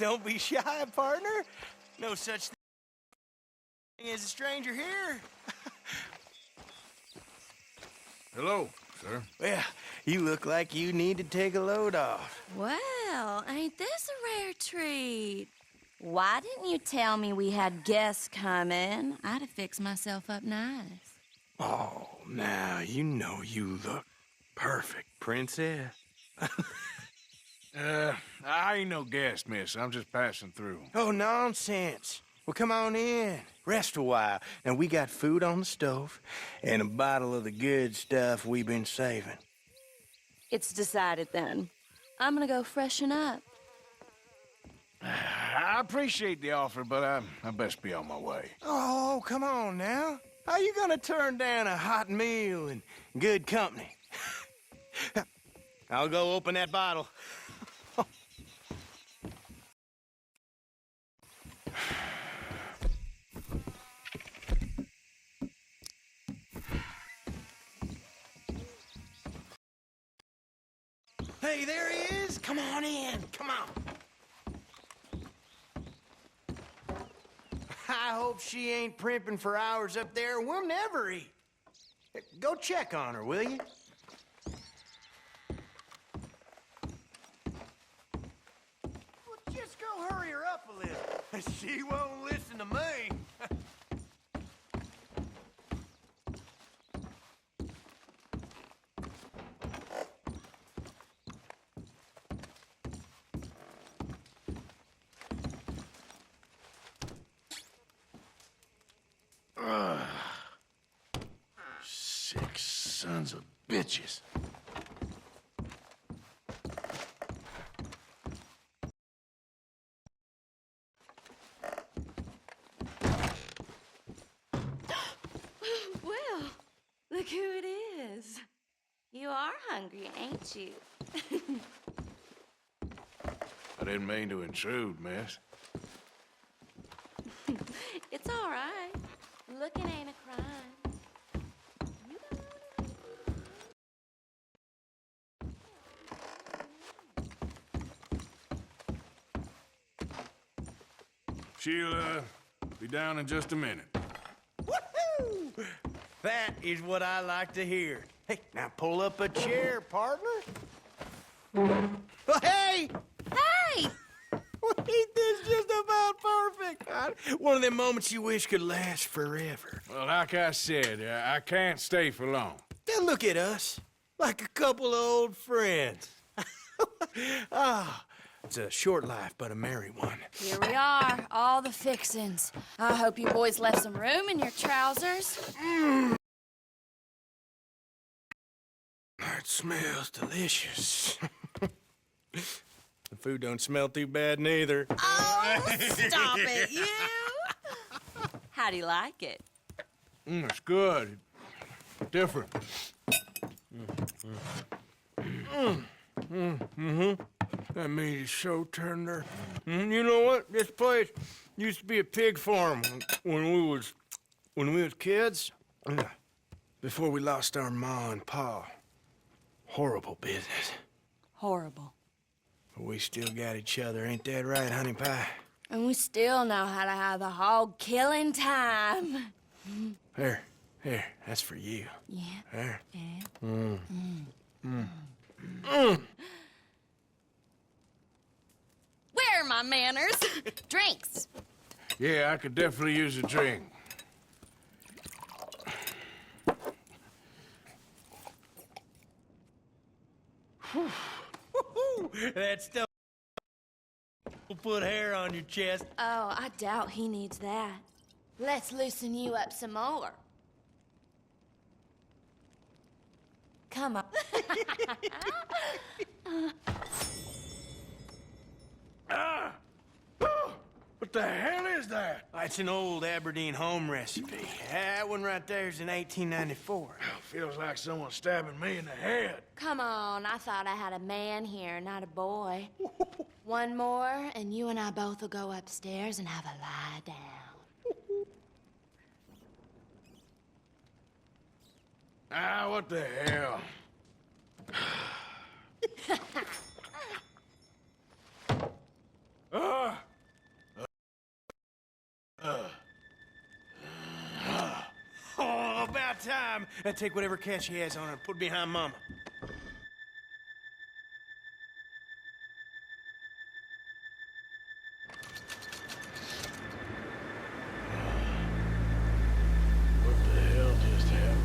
Don't be shy, partner. No such thing as a stranger here. Hello, sir. Well, you look like you need to take a load off. Well, ain't this a rare treat? Why didn't you tell me we had guests coming? I'd have fixed myself up nice. Oh, now you know you look perfect, princess. I ain't no guest, miss. I'm just passing through. Oh, nonsense. Well, come on in. Rest a while. And we got food on the stove and a bottle of the good stuff we've been saving. It's decided then. I'm gonna go freshen up. I appreciate the offer, but I best be on my way. Oh, come on now. How you gonna turn down a hot meal and good company? I'll go open that bottle. Hey, there he is. Come on in. Come on. I hope she ain't primping for hours up there. We'll never eat. Go check on her, will you? Well, just go hurry her up a little. She won't listen to me. Sick sons of bitches. Well, look who it is. You are hungry, ain't you? I didn't mean to intrude, miss. It's all right. Looking ain't a crime. You don't She'll, be down in just a minute. Woohoo! That is what I like to hear. Hey, now pull up a chair, partner. Oh, hey! Hey! Wait, this just about perfect. One of them moments you wish could last forever. Well, like I said, I can't stay for long. Then look at us, like a couple of old friends. Ah, it's a short life, but a merry one. Here we are, all the fixins'. I hope you boys left some room in your trousers. That smells delicious. The food don't smell too bad neither. Oh, stop it, you! How do you like it? It's good. Different. That meat is so tender. You know what? This place used to be a pig farm when we was kids. Before we lost our ma and pa. Horrible business. Horrible. But we still got each other, ain't that right, honey pie? And we still know how to have a hog killing time. Here, that's for you. Yeah. There. Yeah. Where are my manners? Drinks. Yeah, I could definitely use a drink. That stuff will put hair on your chest. Oh, I doubt he needs that. Let's loosen you up some more. Come on. What the hell is that? It's an old Aberdeen home recipe. That one right there is in 1894. Feels like someone stabbing me in the head. Come on, I thought I had a man here, not a boy. One more, and you and I both will go upstairs and have a lie down. Ah, what the hell? Ah, time and take whatever cash he has on her and put it behind Mama. What the hell just happened?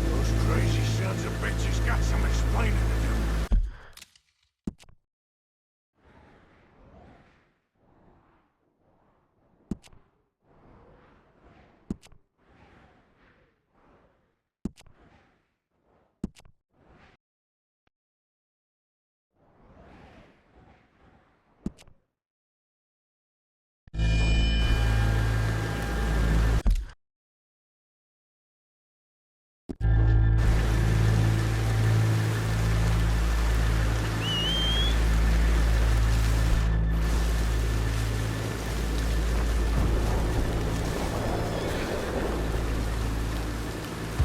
Those crazy sons of bitches got some explaining to do.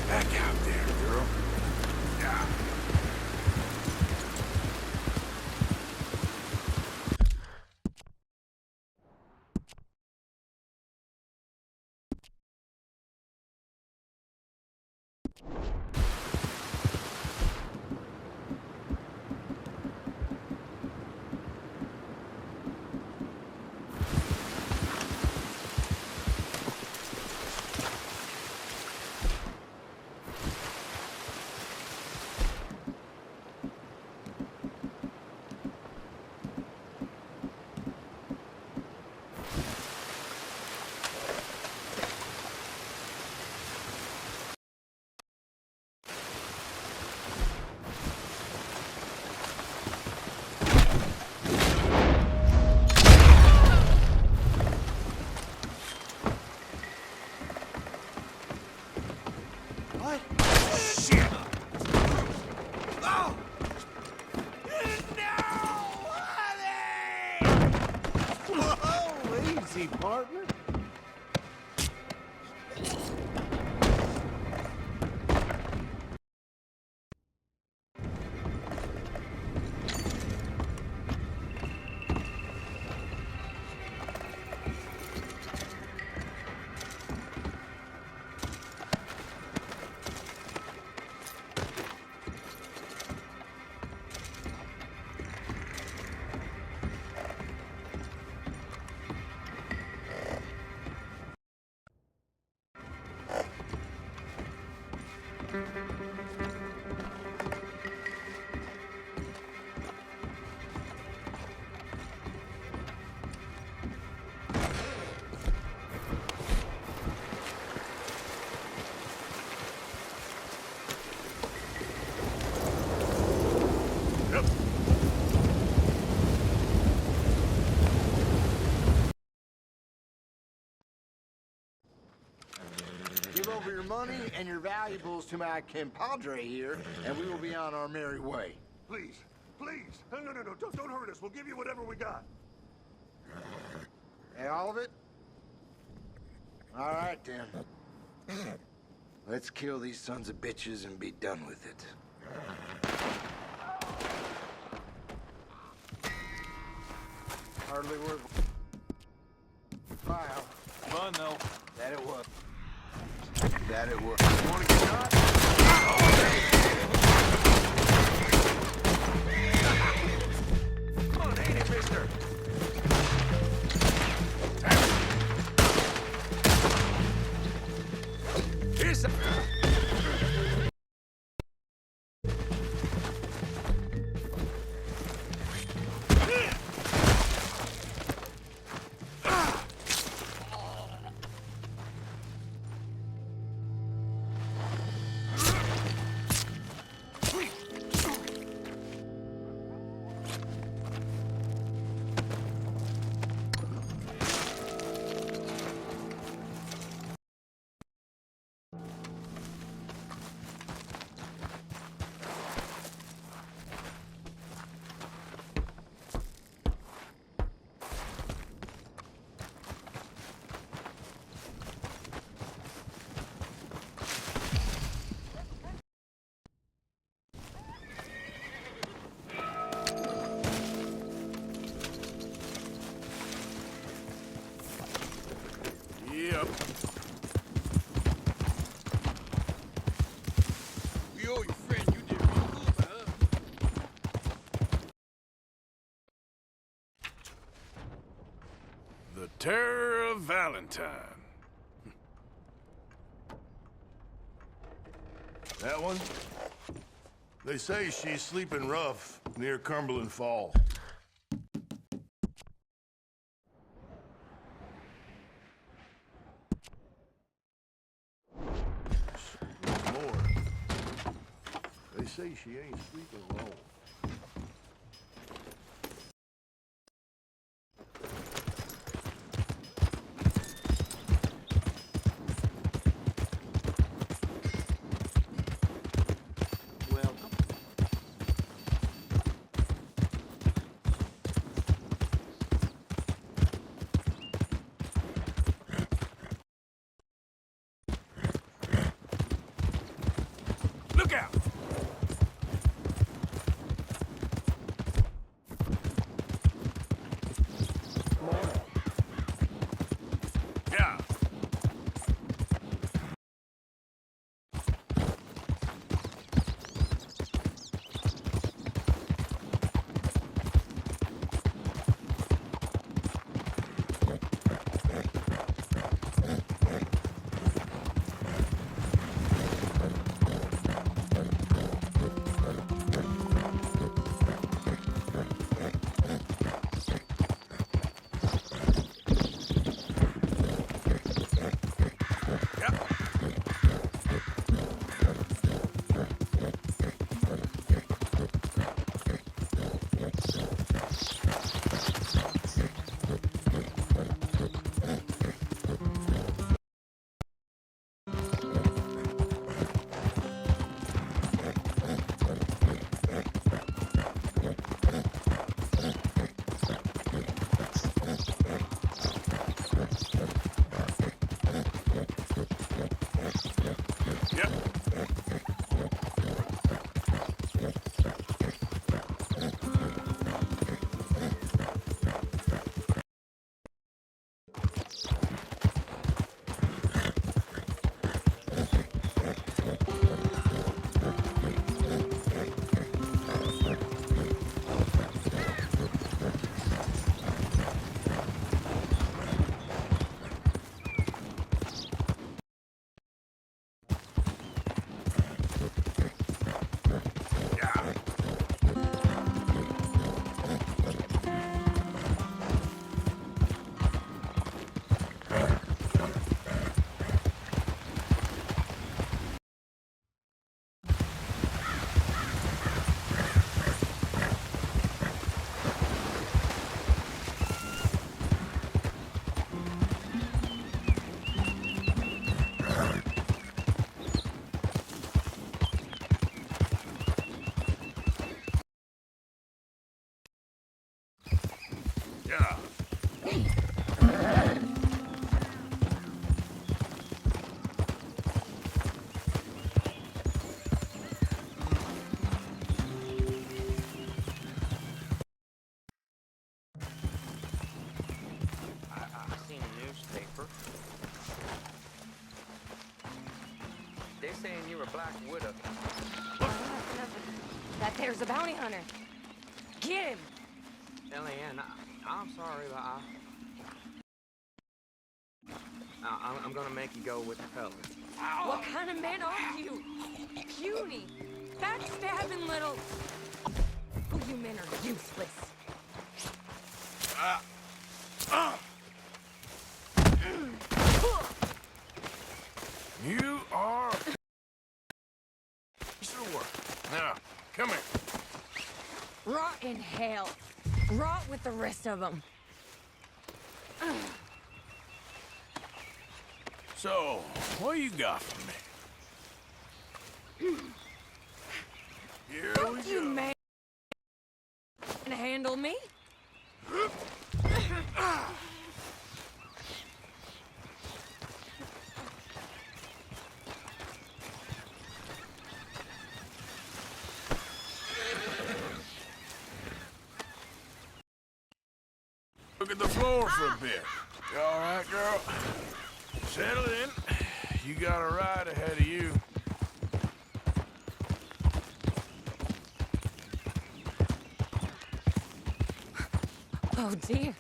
Back out there, girl. Yeah. What? Shit! Oh! No! Whoa, easy, partner. Give over your money and your valuables to my compadre here, and we will be on our merry way. Please, please. No. Don't hurt us. We'll give you whatever we got. Hey, all of it? All right, then. Let's kill these sons of bitches and be done with it. Hardly worth while. Fun, though. That it was. That it was. You wanna get shot? Come on, ain't it, mister? Here's some... up. We owe your friend. You did real good by us. The Terror of Valentine. That one? They say she's sleeping rough near Cumberland Fall. There's more. They say she ain't sleeping alone. Welcome. Look out! Yeah. Yep. Yeah. I seen a newspaper. They're saying you're a Black Widow. That there's a bounty hunter. Get him! Eliane, I'm sorry, but I'm gonna make you go with the fellas. What kind of man are you? Puny, backstabbing little... Oh, you men are useless. You are... Sure. Now, come here. Rot in hell. Rot with the rest of them. So, what you got for me? Here we Don't you go. man can handle me? Look at the floor for a bit. You all right, girl? Settle in. You got a ride ahead of you. Oh, dear.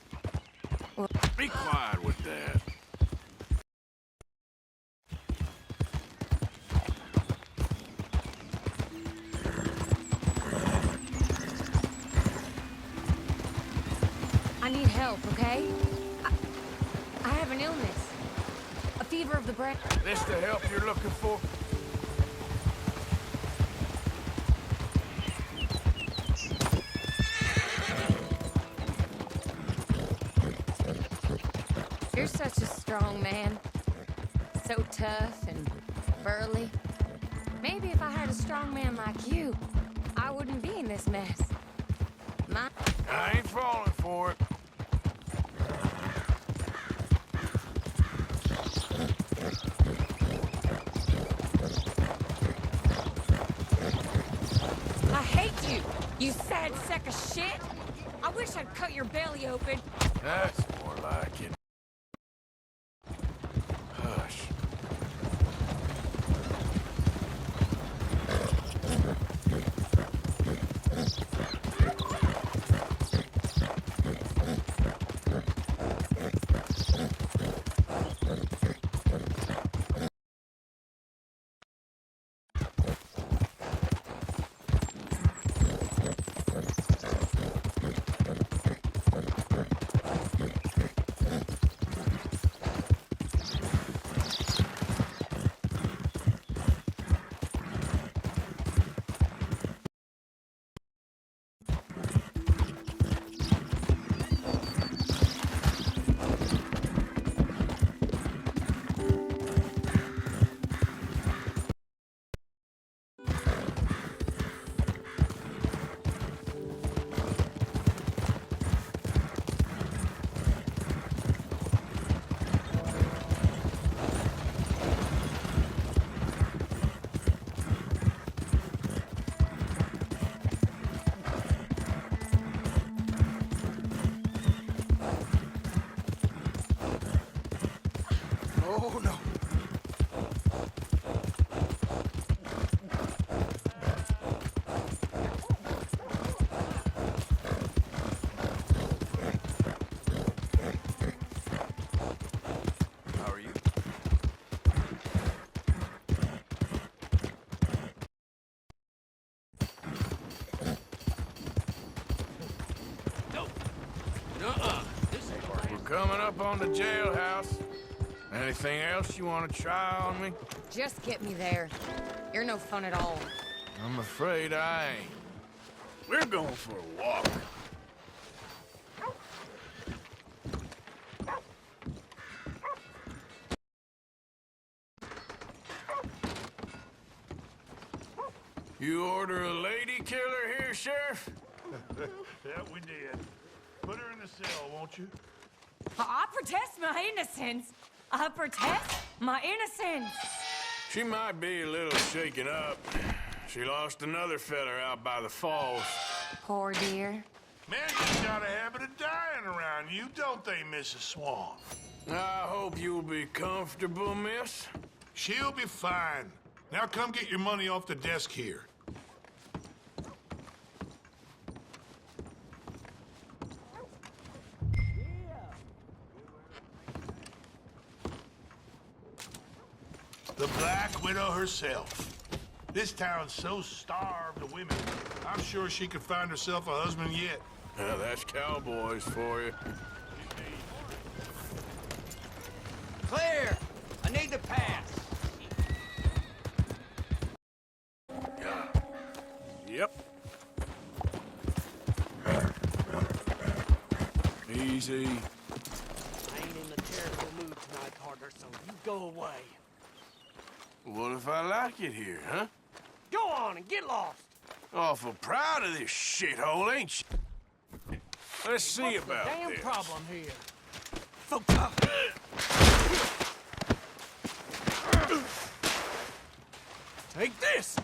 Be quiet with that. I need help, okay? I have an illness. A fever of the brain. This the help you're looking for? You're such a strong man. So tough and burly. Maybe if I had a strong man like you, I wouldn't be in this mess. I ain't falling for it. I hate you, you sad sack of shit. I wish I'd cut your belly open. That's more like it. Hush. Oh, no. How are you? Nuh-uh. This ain't right. We're coming up on the jailhouse. Anything else you want to try on me? Just get me there. You're no fun at all. I'm afraid I ain't. We're going for a walk. You order a lady killer here, Sheriff? Yeah, we did. Put her in the cell, won't you? I protest my innocence. I protest my innocence. She might be a little shaken up. She lost another feller out by the falls. Poor dear. Man, you got a habit of dying around you, don't they, Mrs. Swan? I hope you'll be comfortable, miss. She'll be fine. Now come get your money off the desk here. The Black Widow herself. This town's so starved of women, I'm sure she could find herself a husband yet. That's cowboys for you. Clear! I need to pass. Yep. Easy. I ain't in a terrible mood tonight, partner, so you go away. What if I like it here, huh? Go on and get lost. Awful proud of this shithole, ain't you? Let's see What's about the damn this. problem here? Take this!